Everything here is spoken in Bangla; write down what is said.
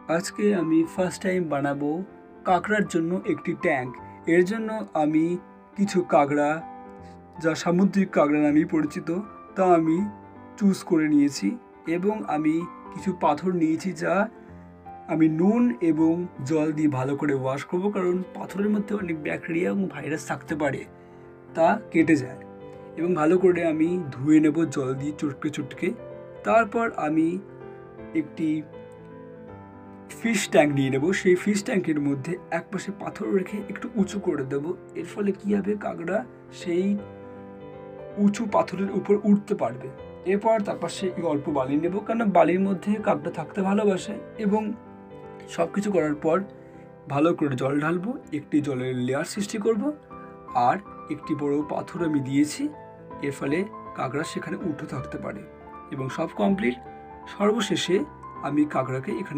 আজকে আমি ফার্স্ট টাইম বানাবো কাঁকড়ার জন্য একটি ট্যাঙ্ক। এর জন্য আমি কিছু কাঁকড়া, যা সামুদ্রিক কাঁকড়া নামে পরিচিত, তা আমি চুজ করে নিয়েছি এবং আমি কিছু পাথর নিয়েছি, যা আমি নুন এবং জল দিয়ে ভালো করে ওয়াশ করবো, কারণ পাথরের মধ্যে অনেক ব্যাকটেরিয়া এবং ভাইরাস থাকতে পারে, তা কেটে যায়। এবং ভালো করে আমি ধুয়ে নেব জল দিয়ে চটকে চটকে। তারপর আমি একটি ফিশ ট্যাঙ্ক নিয়ে নেব। সেই ফিশ ট্যাঙ্কের মধ্যে একপাশে পাথর রেখে একটু উঁচু করে দেব। এর ফলে কী হবে, কাঁকড়া সেই উঁচু পাথরের উপর উঠতে পারবে। এরপর তার পাশে অল্প বালি নেব, কারণ বালির মধ্যে কাঁকড়া থাকতে ভালোবাসে। এবং সব কিছু করার পর ভালো করে জল ঢালবো, একটি জলের লেয়ার সৃষ্টি করব, আর একটি বড় পাথর আমি দিয়েছি। এর ফলে কাঁকড়া সেখানে উঠে থাকতে পারে এবং সব কমপ্লিট। সর্বশেষে আমি কাঁকড়াকে এখানে